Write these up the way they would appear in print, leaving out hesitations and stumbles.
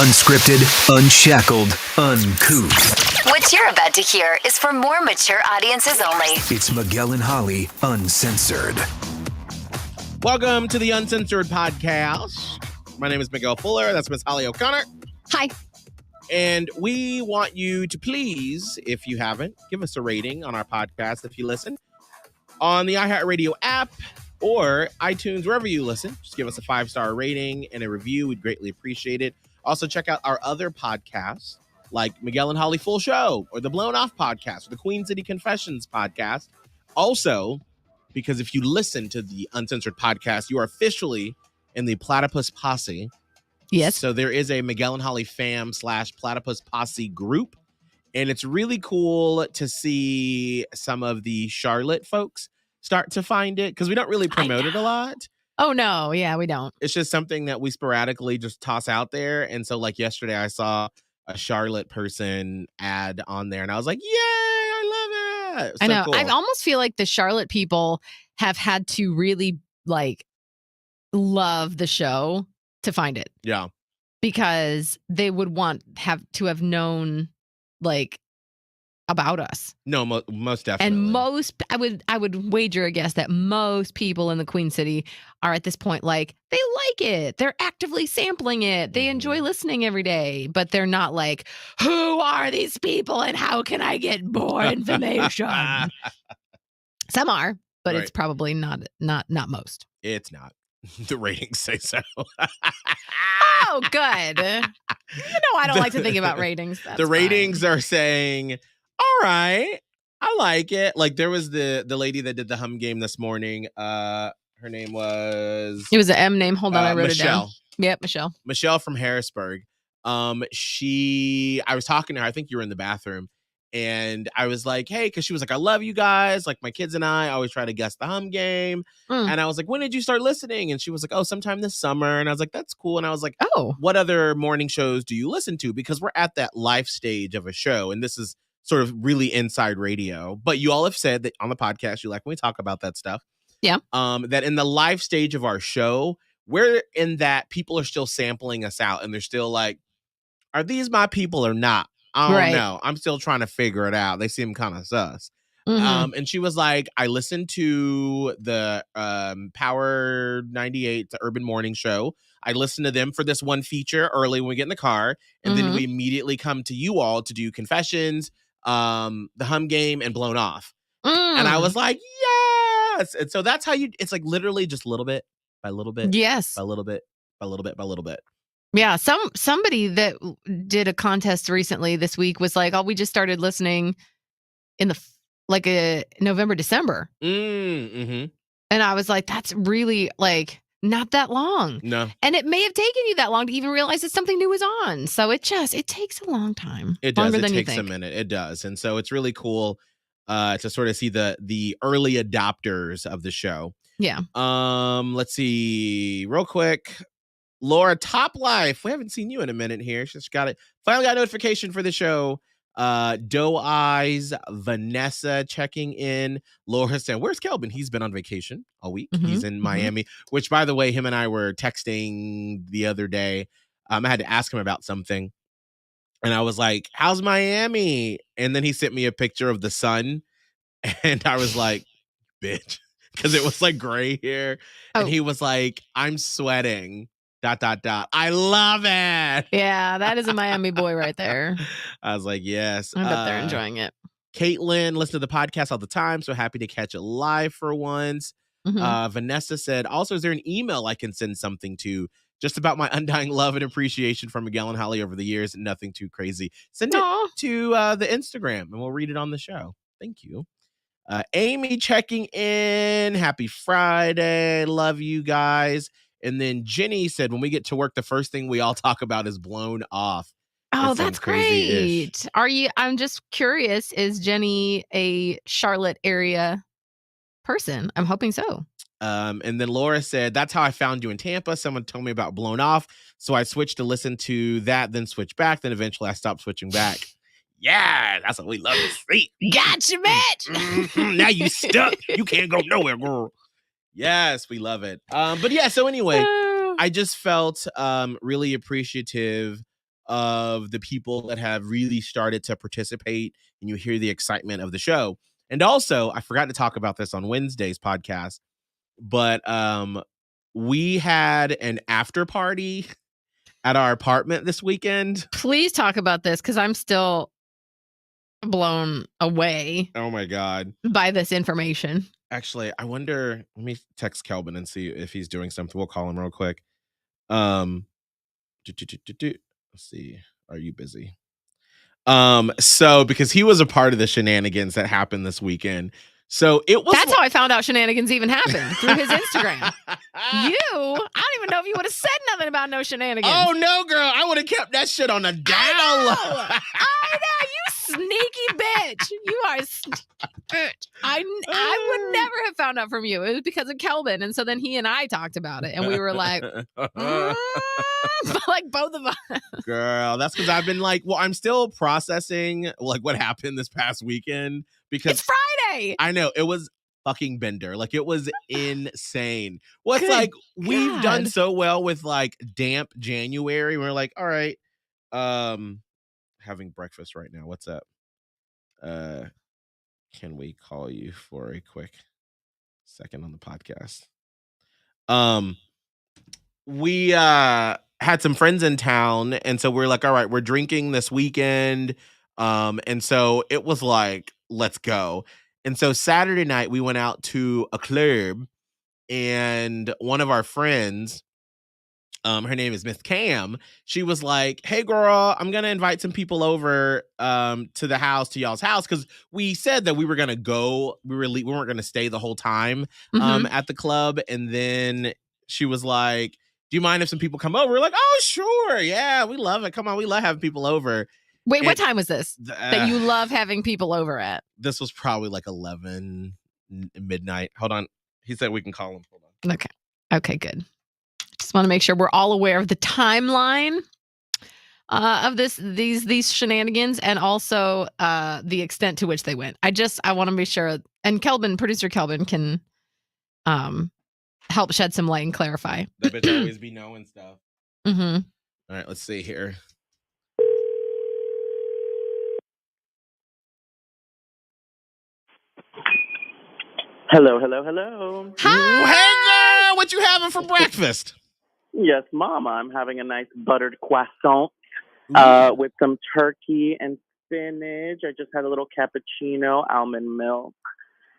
Unscripted, unshackled, uncouth. What you're about to hear is for more mature audiences only. It's Miguel and Holly, Uncensored. Welcome to the Uncensored podcast. My name is Miguel Fuller. That's Miss Holly O'Connor. Hi. And we want you to please, if you haven't, give us a rating on our podcast if you listen on the iHeartRadio app or iTunes, wherever you listen. Just give us a 5-star rating and a review. We'd greatly appreciate it. Also, check out our other podcasts like Miguel and Holly Full Show or the Blown Off podcast or the Queen City Confessions podcast. Also, because if you listen to the Uncensored podcast, you are officially in the Platypus Posse. Yes. So there is a Miguel and Holly fam / Platypus Posse group. And it's really cool to see some of the Charlotte folks start to find it because we don't really promote it a lot. Oh, no. Yeah, we don't. It's just something that we sporadically just toss out there. And so like yesterday I saw a Charlotte person ad on there and I was like, yay, I love it. So I know. cool. I almost feel like the Charlotte people have had to really love the show to find it. Yeah. Because they would have known about us. No, most definitely. And I would wager a guess that most people in the Queen City are at this point they like it. They're actively sampling it. They enjoy listening every day, but they're not like, who are these people and how can I get more information? Some are, but Right. It's probably not most. It's not. The ratings say so. Oh, good. I don't like to think about ratings. That's the ratings fine. are saying, all right, I like it. Like there was the lady that did the hum game this morning. Her name was... It was an M name. Hold on, I wrote Michelle. it down. Yep, Michelle. Michelle from Harrisburg. I was talking to her. I think you were in the bathroom. And I was like, hey, because she was like, I love you guys. Like my kids and I always try to guess the hum game. And I was like, when did you start listening? And she was like, oh, sometime this summer. And I was like, that's cool. And I was like, oh, what other morning shows do you listen to? Because we're at that life stage of a show. And this is sort of really inside radio. But you all have said that on the podcast, you like when we talk about that stuff. Yeah. That in the live stage of our show, we're in that people are still sampling us out. And they're still like, are these my people or not? I don't know. I'm still trying to figure it out. They seem kind of sus. Mm-hmm. And she was like, I listened to the Power 98, the Urban Morning Show. I listened to them for this one feature early when we get in the car. And then we immediately come to you all to do Confessions, the hum game, and Blown Off. And I was like, yes. And so that's how it's like literally just little bit by little bit. Yes. By little bit, by little bit, by little bit. Yeah, somebody that did a contest recently this week was like, "Oh, we just started listening in a November, December," Mm-hmm. and I was like, "That's really not that long." No, and it may have taken you that long to even realize that something new was on. So it takes a long time. It does. Longer It than takes you think. a minute. It does, and so it's really cool to sort of see the early adopters of the show. Yeah. Let's see, real quick. Laura, Top Life. We haven't seen you in a minute here. She's got it. Finally got a notification for the show. Doe Eyes, Vanessa checking in. Laura saying, where's Kelbin? He's been on vacation all week. Mm-hmm, He's in Miami, which, by the way, him and I were texting the other day. I had to ask him about something. And I was like, how's Miami? And then he sent me a picture of the sun. And I was like, bitch. Because it was gray here. And he was like, I'm sweating. ... I love it. Yeah, that is a Miami boy right there. I was like, yes. I bet they're enjoying it. Caitlin, listen to the podcast all the time, so happy to catch it live for once. Mm-hmm. Vanessa said, also, is there an email I can send something to just about my undying love and appreciation for Miguel and Holly over the years? Nothing too crazy. Send it to the Instagram, and we'll read it on the show. Thank you. Amy checking in. Happy Friday. Love you guys. And then Jenny said, when we get to work, the first thing we all talk about is Blown Off. Oh, that's great. I'm just curious, is Jenny a Charlotte area person? I'm hoping so. And then Laura said, that's how I found you in Tampa. Someone told me about Blown Off. So I switched to listen to that, then switch back. Then eventually I stopped switching back. Yeah, that's what we love to see. Gotcha, bitch. Now you stuck. You can't go nowhere, girl. Yes, we love it. But yeah, so anyway, I just felt really appreciative of the people that have really started to participate, and you hear the excitement of the show. And also, I forgot to talk about this on Wednesday's podcast, but we had an after party at our apartment this weekend. Please talk about this because I'm still blown away. Oh my God. By this information. Actually, I wonder, let me text Kelbin and see if he's doing something. We'll call him real quick. Let's see. Are you busy? So because he was a part of the shenanigans that happened this weekend. So it was. That's how I found out shenanigans even happened, through his Instagram. I don't even know if you would have said nothing about no shenanigans. Oh no, girl. I would have kept that shit on the down low. I know, you sneaky bitch. You are bitch. I would never have found out from you. It was because of Kelbin. And so then he and I talked about it. And we were like, like both of us. Girl, that's because I've been like, well, I'm still processing like what happened this past weekend. Because it's Friday. I know, it was fucking bender. Like, it was insane. Well, it's like, we've done so well with like damp January. We're like, all right, having breakfast right now. What's up? Can we call you for a quick second on the podcast? We had some friends in town, and so we're like, all right, we're drinking this weekend. And so it was like, let's go. And so Saturday night we went out to a club, and one of our friends, her name is Miss Cam, she was like, hey girl, I'm gonna invite some people over to the house, to y'all's house, because we said that we were gonna go, we weren't gonna stay the whole time at the club. And then she was like, do you mind if some people come over? We're like, oh sure, yeah, we love it, come on, we love having people over. Wait, what time was this that you love having people over at? This was probably like 11 midnight. Hold on, he said we can call him. Hold on. Okay, good. Just want to make sure we're all aware of the timeline of these shenanigans, and also the extent to which they went. I want to be sure, and Kelbin, producer Kelbin, can help shed some light and clarify. That bitch always be knowing stuff. Mm-hmm. All right, let's see here. Hello. Hi! Hey girl, what you having for breakfast? Yes, Mama. I'm having a nice buttered croissant with some turkey and spinach. I just had a little cappuccino, almond milk,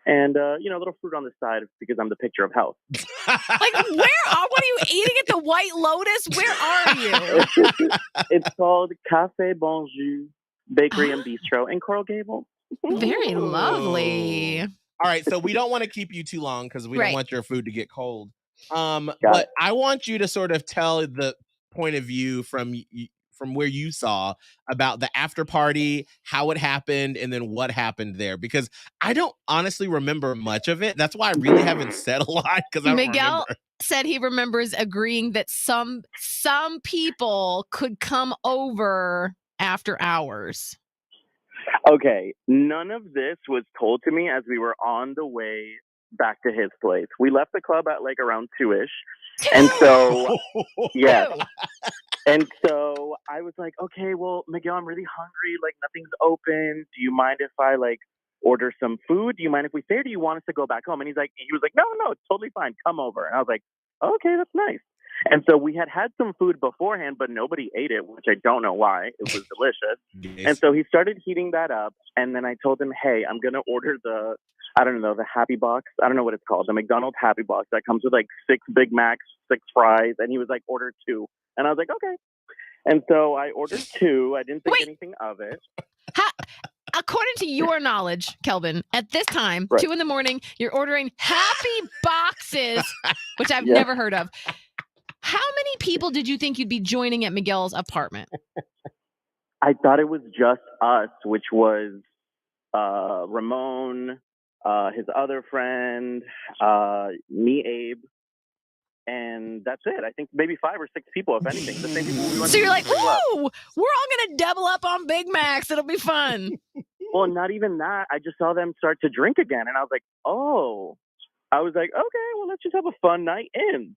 and a little fruit on the side because I'm the picture of health. Like, what are you eating at the White Lotus? Where are you? It's called Café Bonjour Bakery and Bistro in Coral Gables. Very lovely. All right, so we don't want to keep you too long because we don't want your food to get cold. But it. I want you to sort of tell the point of view from where you saw about the after party, how it happened, and then what happened there. Because I don't honestly remember much of it. That's why I really haven't said a lot, because I Miguel said he remembers agreeing that some people could come over after hours. Okay, none of this was told to me as we were on the way back to his place. We left the club at like around 2-ish. And so, yeah. And so I was like, okay, well, Miguel, I'm really hungry. Like, nothing's open. Do you mind if I like order some food? Do you mind if we stay, or do you want us to go back home? And he was like, no, it's totally fine. Come over. And I was like, okay, that's nice. And so we had some food beforehand, but nobody ate it, which I don't know why. It was delicious. Yes. And so he started heating that up. And then I told him, hey, I'm going to order the Happy Box. I don't know what it's called. The McDonald's Happy Box that comes with like 6 Big Macs, 6 fries. And he was like, order 2. And I was like, okay. And so I ordered 2. I didn't think anything of it. According to your knowledge, Kelbin, at this time, 2 a.m, you're ordering Happy Boxes, which I've never heard of. How many people did you think you'd be joining at Miguel's apartment? I thought it was just us, which was Ramon, his other friend, me, Abe, and that's it. I think maybe 5 or 6 people, if anything. The same people we went so to. You're like, ooh, we're all going to double up on Big Macs. It'll be fun. Well, not even that. I just saw them start to drink again, and I was like, oh. I was like, okay, well, let's just have a fun night in.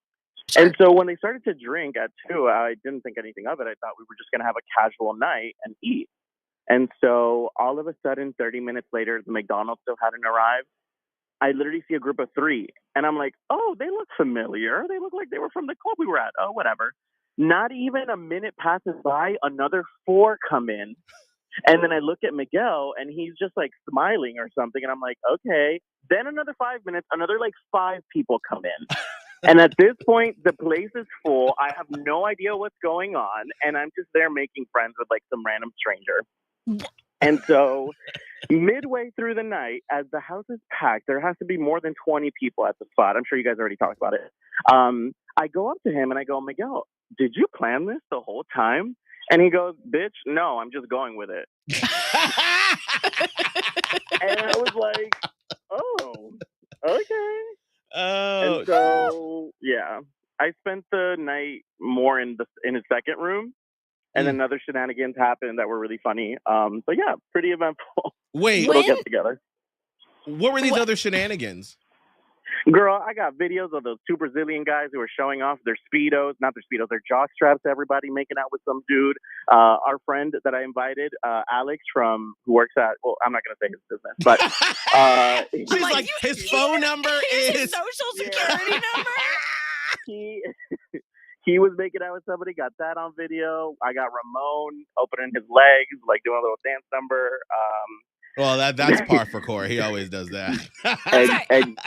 Sure. And so when they started to drink at 2, I didn't think anything of it. I thought we were just going to have a casual night and eat. And so all of a sudden, 30 minutes later, the McDonald's still hadn't arrived. I literally see a group of 3. And I'm like, oh, they look familiar. They look like they were from the club we were at. Oh, whatever. Not even a minute passes by, another 4 come in. And then I look at Miguel, and he's just like smiling or something. And I'm like, okay. Then another 5 minutes, another like 5 people come in. And at this point, the place is full. I have no idea what's going on. And I'm just there making friends with like some random stranger. And so midway through the night, as the house is packed, there has to be more than 20 people at the spot. I'm sure you guys already talked about it. I go up to him and I go, Miguel, did you plan this the whole time? And he goes, bitch, no, I'm just going with it. And I was like, oh, okay. Oh. And so, yeah, I spent the night more in his second room. And then other shenanigans happened that were really funny. So, yeah, pretty eventful. Wait. Little get together. What were these other shenanigans? Girl, I got videos of those 2 Brazilian guys who were showing off their Speedos, not their Speedos, their jock straps to everybody, making out with some dude. Our friend that I invited, Alex, who works at, well, I'm not going to say his business, but she's like his phone number is his social security number. He was making out with somebody, got that on video. I got Ramon opening his legs, like doing a little dance number. Well, that's par for Corey. He always does that. and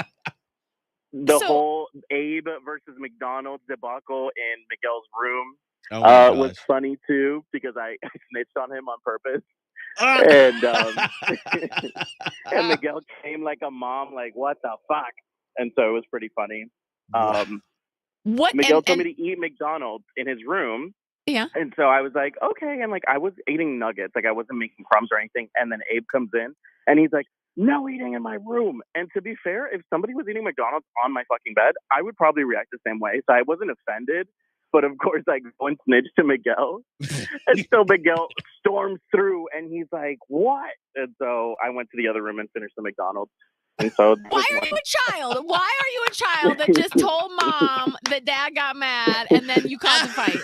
the whole Abe versus McDonald's debacle in Miguel's room was funny too, because I snitched on him on purpose. And and Miguel came like a mom, like, what the fuck? And so it was pretty funny. What Miguel told me to eat McDonald's in his room. Yeah. And so I was like, okay. And like, I was eating nuggets. Like, I wasn't making crumbs or anything. And then Abe comes in and he's like, no eating in my room. And to be fair, if somebody was eating McDonald's on my fucking bed, I would probably react the same way. So I wasn't offended. But of course, I go and snitch to Miguel. And so Miguel storms through and he's like, what? And so I went to the other room and finished the McDonald's. And so why are you a child? Why are you a child that just told mom that dad got mad and then you caused a fight?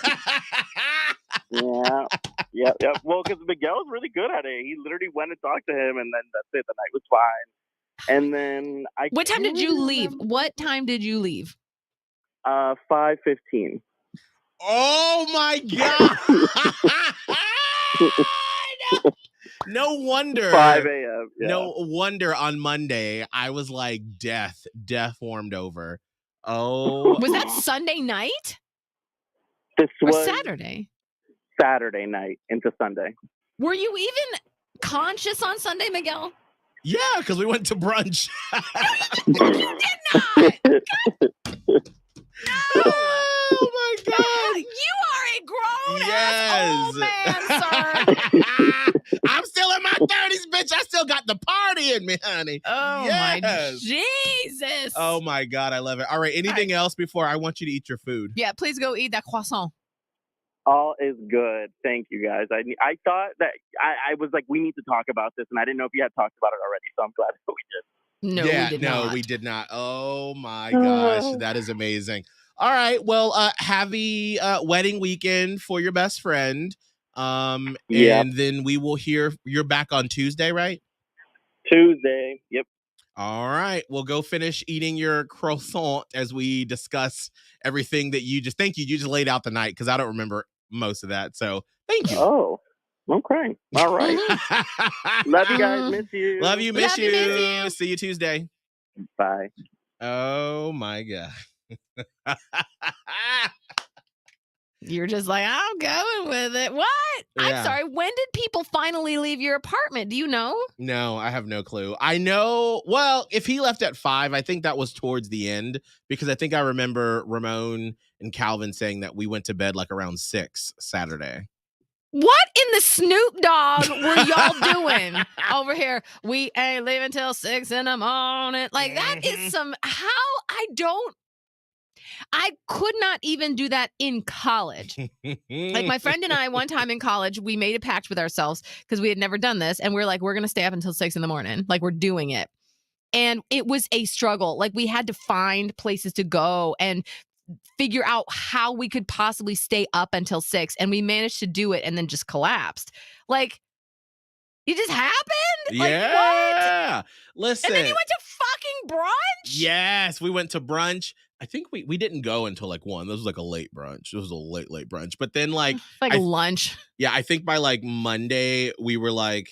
Yeah. Well, because Miguel's really good at it. He literally went and talked to him, and then that's it. The night was fine. And then What time did you leave? What time did you leave? 5:15. Oh my God! No wonder. 5 a.m. Yeah. No wonder on Monday I was like, death warmed over. Oh, was that Sunday night? This or was Saturday. Saturday night into Sunday. Were you even conscious on Sunday, Miguel? Yeah, because we went to brunch. You did not. No. Oh my God! You are a grown-ass old man, sir. I'm still in my 30s, bitch. I still got the party in me, honey. Oh my Jesus! Oh my God, I love it. All right, anything else before I want you to eat your food? Yeah, please go eat that croissant. All is good. Thank you, guys. I thought that I was like, we need to talk about this, and I didn't know if you had talked about it already, so I'm glad that we did. No, we did not. No, we did not. Oh my gosh, that is amazing. All right, well, happy wedding weekend for your best friend. And then we will hear you're back on Tuesday, right? Tuesday. Yep. All right, we'll go finish eating your croissant as we discuss everything that you just. Thank you. You just laid out the night because I don't remember most of that. So thank you. Oh, I'm crying. All right. Love you guys. Miss you. Love you. Miss you. See you Tuesday. Bye. Oh my God. You're just like, I'm going with it. What? Yeah. I'm sorry. When did people finally leave your apartment? Do you know? No, I have no clue. I know. Well, if he left at 5, I think that was towards the end because I think I remember Ramon and Calvin saying that we went to bed like around 6 Saturday. What in the Snoop Dogg were y'all doing over here? We ain't leaving till 6 in the morning. Like that is I could not even do that in college. Like my friend and I, one time in college, we made a pact with ourselves because we had never done this. And we're like, we're going to stay up until 6 in the morning. Like we're doing it. And it was a struggle. Like we had to find places to go and figure out how we could possibly stay up until 6, and we managed to do it and then just collapsed. Like, it just happened? Like, Yeah. what? Listen. And then you went to fucking brunch? Yes, we went to brunch. I think we didn't go until like 1. This was like a late brunch. It was a late brunch. But then like lunch. Yeah, I think by like Monday we were like,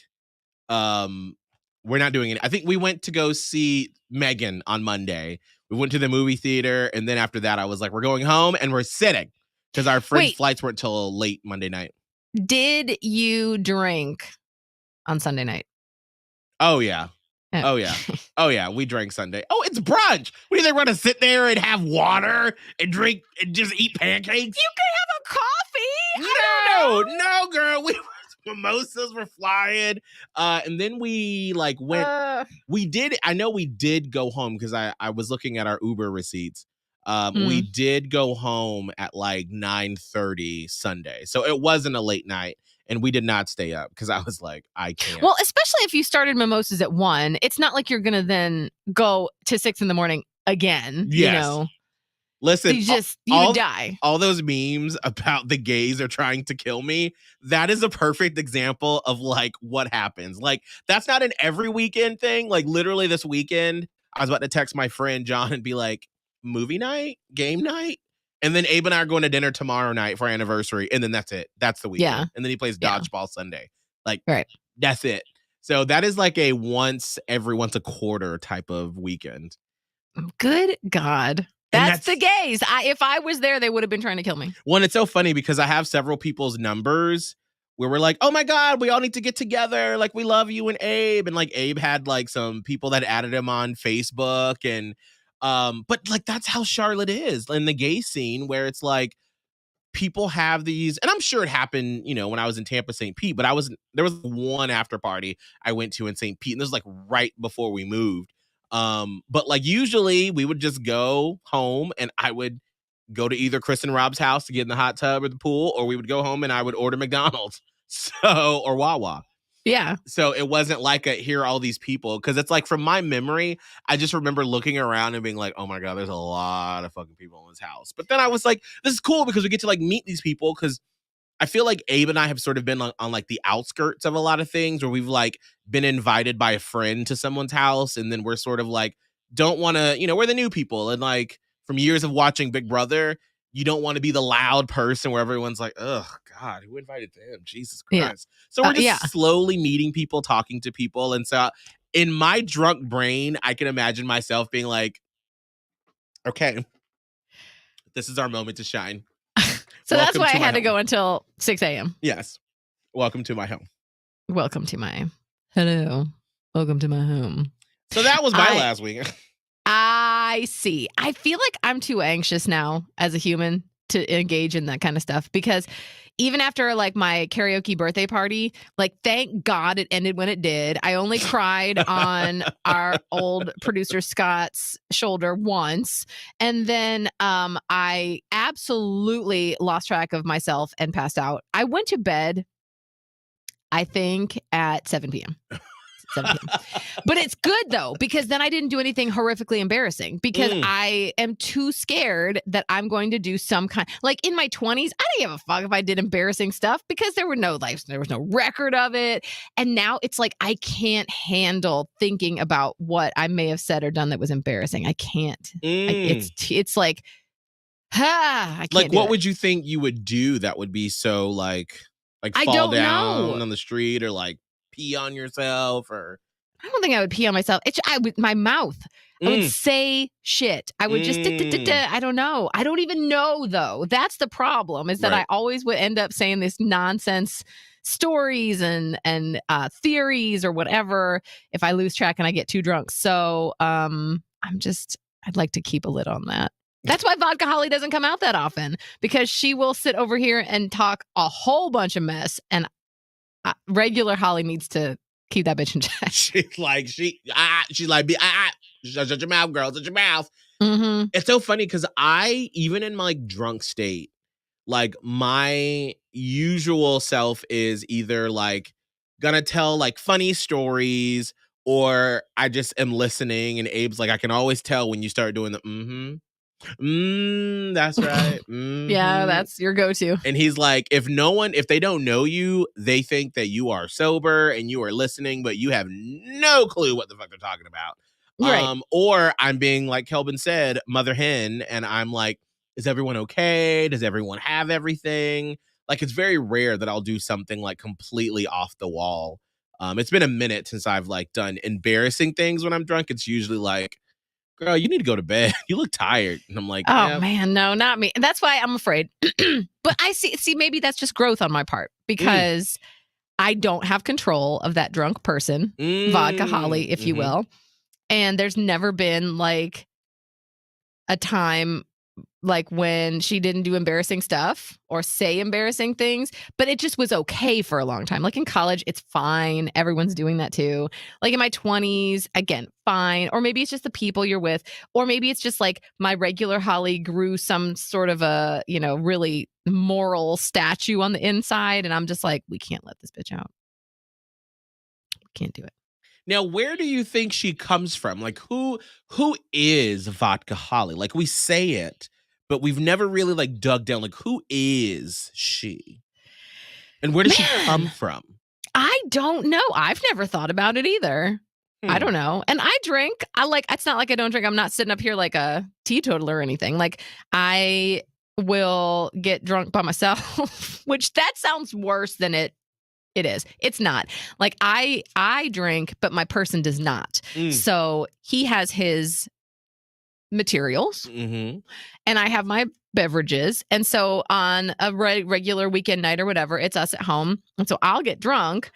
we're not doing it. I think we went to go see Megan on Monday. We went to the movie theater, and then after that I was like, we're going home and we're sitting because our friends' flights weren't till late Monday night. Did you drink on Sunday night? Oh yeah. Oh yeah. Oh yeah. We drank Sunday. Oh, it's brunch. We either want to sit there and have water and drink and just eat pancakes. You could have a coffee. I don't know. No, girl. Mimosas were flying. And then we like went. I know we did go home because I was looking at our Uber receipts. We did go home at like 9:30 Sunday. So it wasn't a late night. And we did not stay up because I was like, I can't. Well, especially if you started mimosas at 1, it's not like you're going to then go to 6 a.m. again. Yes. You know? Listen, you would die. All those memes about the gays are trying to kill me. That is a perfect example of like what happens. Like, that's not an every weekend thing. Like, literally this weekend, I was about to text my friend John and be like, movie night, game night. And then Abe and I are going to dinner tomorrow night for our anniversary. And then that's it. That's the weekend. Yeah. And then he plays dodgeball Sunday. Like, right. That's it. So that is like a once a quarter type of weekend. Good God. That's the gays. If I was there, they would have been trying to kill me. Well, it's so funny because I have several people's numbers where we're like, oh my God, we all need to get together. Like, we love you and Abe. And like Abe had like some people that added him on Facebook and but like that's how Charlotte is in the gay scene where it's like people have these, and I'm sure it happened, you know, when I was in Tampa, St. Pete, but there was one after party I went to in St. Pete, and this was like right before we moved. But like usually we would just go home and I would go to either Chris and Rob's house to get in the hot tub or the pool, or we would go home and I would order McDonald's. Or Wawa. Yeah. So it wasn't like here are all these people. Cause it's like from my memory, I just remember looking around and being like, oh my God, there's a lot of fucking people in this house. But then I was like, this is cool because we get to like meet these people. Cause I feel like Abe and I have sort of been on like the outskirts of a lot of things where we've like been invited by a friend to someone's house. And then we're sort of like, don't want to, you know, we're the new people. And like from years of watching Big Brother, you don't want to be the loud person where everyone's like, oh God, who invited them? Jesus Christ. Yeah. So we're just slowly meeting people, talking to people. And so in my drunk brain, I can imagine myself being like, okay, this is our moment to shine. So that's why I had to go until 6 a.m. Yes. Welcome to my home. Welcome to my home. So that was my last week. I see. I feel like I'm too anxious now as a human to engage in that kind of stuff because even after like my karaoke birthday party, like thank God it ended when it did. I only cried on our old producer Scott's shoulder once. And then I absolutely lost track of myself and passed out. I went to bed, I think, at 7 p.m. 7 p.m. But it's good though, because then I didn't do anything horrifically embarrassing because I am too scared that I'm going to do some kind, like in my 20s, I didn't give a fuck if I did embarrassing stuff because there was no record of it. And now it's like, I can't handle thinking about what I may have said or done that was embarrassing. I can't. It's like, I can't. Like, what would you think you would do that would be so like fall down on the street or like pee on yourself? Or I don't think I would pee on myself. My mouth. I would say shit. I would just I don't know. I don't even know though. That's the problem is that I always would end up saying this nonsense stories and theories or whatever if I lose track and I get too drunk. So I'd like to keep a lid on that. That's why Vodka Holly doesn't come out that often because she will sit over here and talk a whole bunch of mess and regular Holly needs to keep that bitch in check. She's like, shut your mouth, girl, shut your mouth. Mm-hmm. It's so funny because I, even in my like drunk state, like my usual self is either like gonna tell like funny stories or I just am listening and Abe's like, I can always tell when you start doing the That's right. Yeah, that's your go-to. And he's like, if they don't know you, they think that you are sober and you are listening, but you have no clue what the fuck they're talking about. Right. Or I'm being, like Kelbin said, mother hen, and I'm like, is everyone okay? Does everyone have everything? Like, it's very rare that I'll do something like completely off the wall. It's been a minute since I've like done embarrassing things when I'm drunk. It's usually like, girl, you need to go to bed. You look tired. And I'm like, Oh yeah. man, no, not me. And that's why I'm afraid. But I see, maybe that's just growth on my part because I don't have control of that drunk person, vodka Holly, if you will. And there's never been like a time like when she didn't do embarrassing stuff or say embarrassing things, but it just was okay for a long time. Like in college, it's fine. Everyone's doing that too. Like in my 20s, again, fine. Or maybe it's just the people you're with. Or maybe it's just like my regular Holly grew some sort of a, really moral statue on the inside. And I'm just like, we can't let this bitch out. We can't do it. Now, where do you think she comes from? Like, who is Vodka Holly? Like, we say it, but we've never really like dug down. Like, who is she? And where does she come from? I don't know. I've never thought about it either. I don't know. And I drink. It's not like I don't drink. I'm not sitting up here like a teetotaler or anything. Like, I will get drunk by myself, which that sounds worse than it is. It's not. Like, I drink, but my person does not. So he has his materials and I have my beverages. And so on a regular weekend night or whatever, it's us at home. And so I'll get drunk,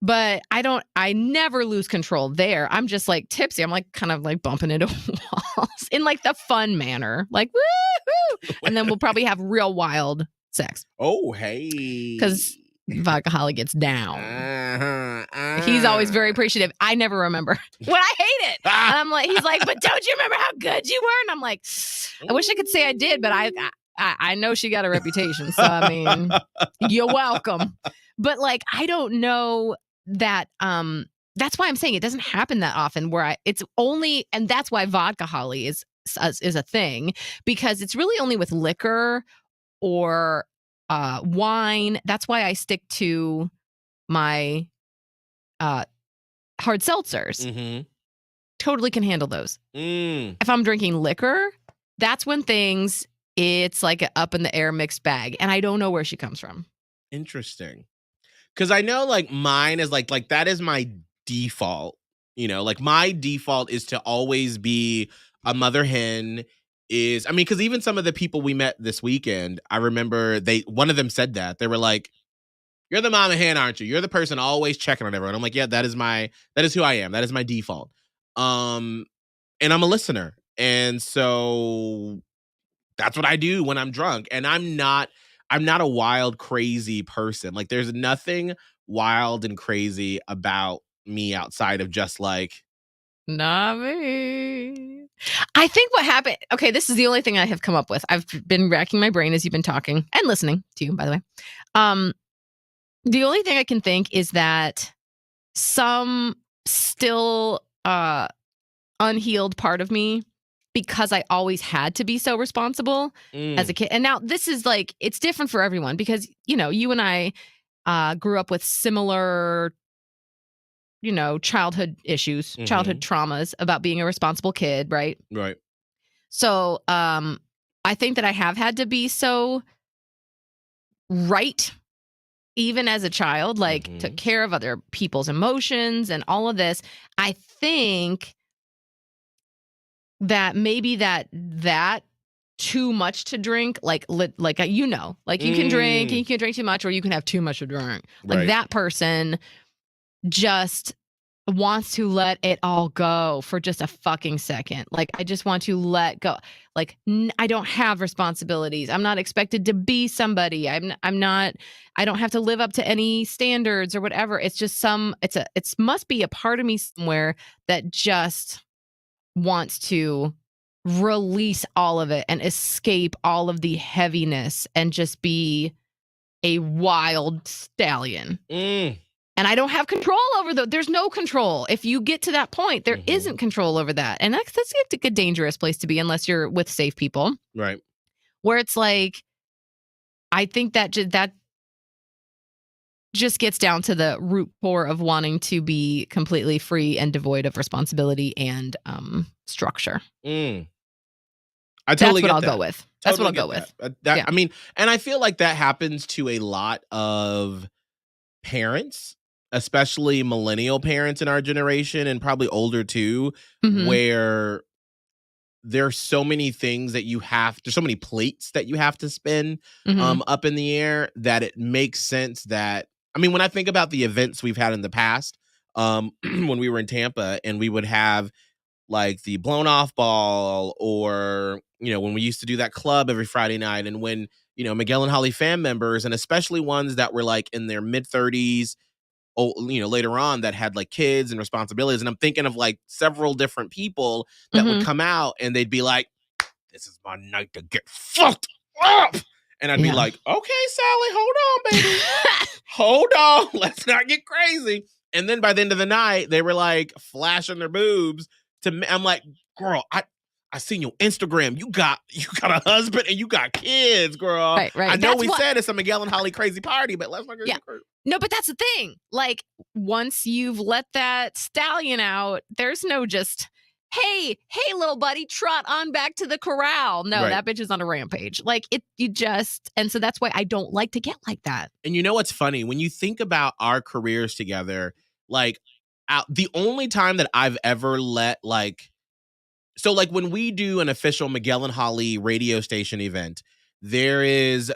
but I never lose control there. I'm just like tipsy. I'm like kind of like bumping into walls in like the fun manner, like woo-hoo. And then we'll probably have real wild sex. Oh, hey. Because Vodka Holly gets down. He's always very appreciative. I never remember when I hate it. And I'm like, he's like, but don't you remember how good you were? And I'm like, I wish I could say I did, but I know she got a reputation. So I mean, you're welcome. But like, I don't know that. That's why I'm saying it doesn't happen that often. It's only, and that's why Vodka Holly is a thing, because it's really only with liquor or wine. That's why I stick to my hard seltzers. Totally can handle those. If I'm drinking liquor, that's when it's like an up in the air mixed bag. And I don't know where she comes from. Interesting. Because I know like mine is like that is my default. Like my default is to always be a mother hen. Because even some of the people we met this weekend, I remember one of them said that. They were like, you're the mama hen, aren't you? You're the person always checking on everyone. I'm like, yeah, that is who I am. That is my default. And I'm a listener. And so that's what I do when I'm drunk. And I'm not a wild, crazy person. Like, there's nothing wild and crazy about me outside of just like, not me. I think what happened, okay, this is the only thing I have come up with. I've been racking my brain as you've been talking and listening to you, by the way. The only thing I can think is that some still unhealed part of me, because I always had to be so responsible as a kid. And now this is like, it's different for everyone because, you and I grew up with similar childhood issues, childhood traumas about being a responsible kid, right? Right. So I think that I have had to be so right, even as a child, like took care of other people's emotions and all of this. I think that maybe that too much to drink, like you can drink and you can drink too much, or you can have too much to drink. Like that person just wants to let it all go for just a fucking second. Like, I just want to let go. Like, I don't have responsibilities. I'm not expected to be somebody. I don't have to live up to any standards or whatever. It's just it must be a part of me somewhere that just wants to release all of it and escape all of the heaviness and just be a wild stallion. And I don't have control over there's no control. If you get to that point, there isn't control over that. And that's like a dangerous place to be unless you're with safe people. Right. Where it's like, I think that just gets down to the root core of wanting to be completely free and devoid of responsibility and structure. I totally That's what get I'll go with. That's what I'll go with. Yeah. I mean, and I feel like that happens to a lot of parents, especially millennial parents in our generation and probably older too, where there's so many things that there's so many plates that you have to spin up in the air that it makes sense that, I mean, when I think about the events we've had in the past, when we were in Tampa and we would have like the blown off ball, or, when we used to do that club every Friday night, and when, Miguel and Holly fan members, and especially ones that were like in their mid 30s, later on, that had like kids and responsibilities. And I'm thinking of like several different people that would come out and they'd be like, this is my night to get fucked up. And I'd be like, okay, Sally, hold on, baby. Hold on. Let's not get crazy. And then by the end of the night, they were like flashing their boobs to me. I'm like, girl, I seen your Instagram. You got a husband and you got kids, girl. Right. I know we said it's a Miguel and Holly crazy party, but let's not get crazy. No, but that's the thing. Like, once you've let that stallion out, there's no just, hey, little buddy, trot on back to the corral. No, that bitch is on a rampage. Like, and so that's why I don't like to get like that. And you know what's funny? When you think about our careers together, like, the only time that I've ever let, like, so like when we do an official Miguel and Holly radio station event, there is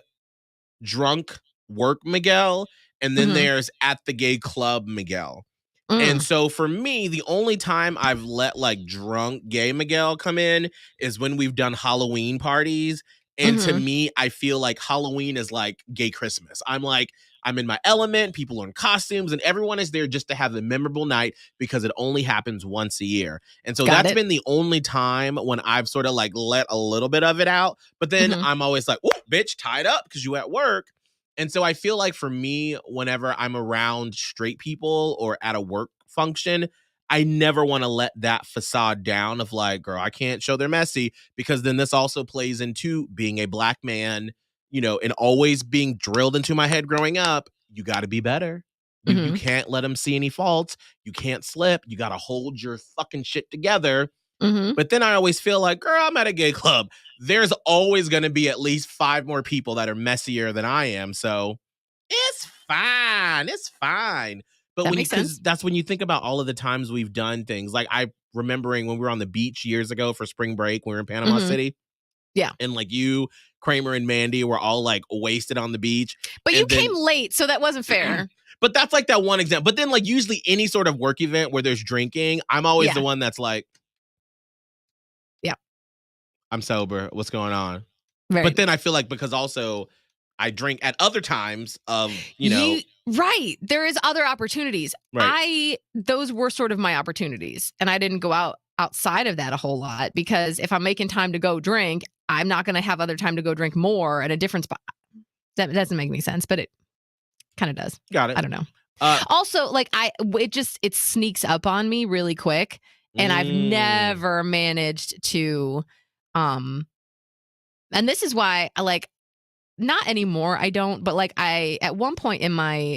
drunk work Miguel, and then there's at the gay club Miguel. And so for me, the only time I've let like drunk gay Miguel come in is when we've done Halloween parties. And to me, I feel like Halloween is like gay Christmas. I'm in my element, people are in costumes, and everyone is there just to have the memorable night because it only happens once a year. And so that's been the only time when I've sort of like let a little bit of it out. But then I'm always like, whoa, bitch, tied up because you at work. And so I feel like for me, whenever I'm around straight people or at a work function, I never want to let that facade down of like, girl, I can't show they're messy, because then this also plays into being a black man, and always being drilled into my head growing up. You got to be better. You can't let them see any faults. You can't slip. You got to hold your fucking shit together. But then I always feel like, girl, I'm at a gay club. There's always going to be at least 5 more people that are messier than I am. So it's fine. It's fine. But because that's when you think about all of the times we've done things. Like, I remembering when we were on the beach years ago for spring break, when we were in Panama City. Yeah. And like you, Kramer, and Mandy were all like wasted on the beach. But you came late, so that wasn't fair. But that's like that one example. But then like usually any sort of work event where there's drinking, I'm always the one that's like, I'm sober. What's going on? Right. But then I feel like, because also I drink at other times of, right. There is other opportunities. Right. Those were sort of my opportunities. And I didn't go outside of that a whole lot, because if I'm making time to go drink, I'm not going to have other time to go drink more at a different spot. That doesn't make any sense, but it kind of does. Got it. I don't know. Also, like it sneaks up on me really quick. And I've never managed to, and this is why I like, not anymore, I don't, but like at one point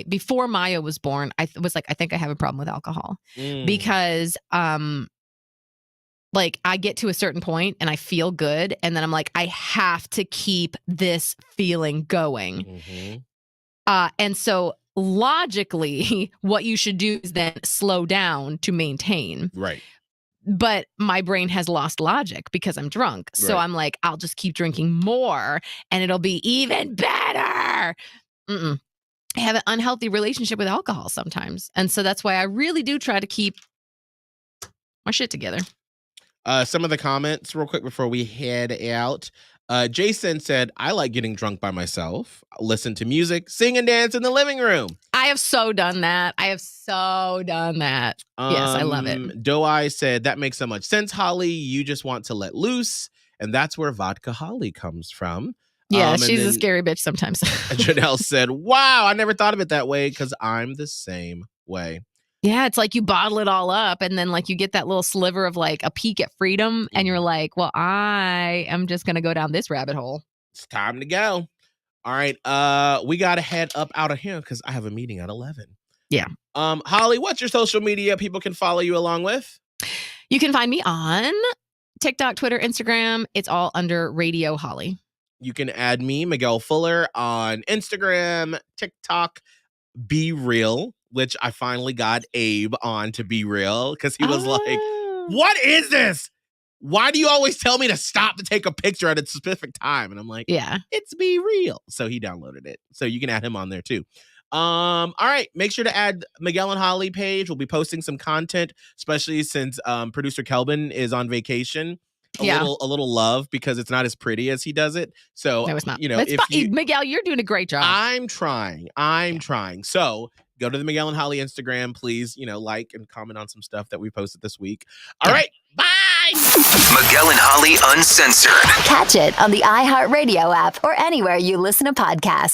before Maya was born, I was like, I think I have a problem with alcohol, because like I get to a certain point and I feel good, and then I'm like, I have to keep this feeling going. And so logically, what you should do is then slow down to maintain. Right. But my brain has lost logic because I'm drunk. So I'm like, I'll just keep drinking more and it'll be even better. I have an unhealthy relationship with alcohol sometimes. And so that's why I really do try to keep my shit together. Some of the comments real quick before we head out. Jason said, I like getting drunk by myself, listen to music, sing and dance in the living room. I have so done that. Yes, I love it. Doe said, that makes so much sense, Holly. You just want to let loose. And that's where Vodka Holly comes from. Yeah, she's a scary bitch sometimes. Janelle said, wow, I never thought of it that way because I'm the same way. Yeah, it's like you bottle it all up and then like you get that little sliver of like a peek at freedom and you're like, well, I am just going to go down this rabbit hole. It's time to go. All right. We got to head up out of here because I have a meeting at 11. Yeah. Holly, what's your social media people can follow you along with? You can find me on TikTok, Twitter, Instagram. It's all under Radio Holly. You can add me, Miguel Fuller, on Instagram, TikTok, Be Real, which I finally got Abe on to Be Real because he was like, what is this? Why do you always tell me to stop to take a picture at a specific time? And I'm like, yeah, it's Be Real. So he downloaded it. So you can add him on there too. All right. Make sure to add Miguel and Holly page. We'll be posting some content, especially since producer Kelbin is on vacation. A little love because it's not as pretty as he does it. So no, it's not. You know, Miguel, you're doing a great job. I'm trying. So go to the Miguel and Holly Instagram, please. Like and comment on some stuff that we posted this week. All right. Bye. Miguel and Holly Uncensored. Catch it on the iHeartRadio app or anywhere you listen to podcasts.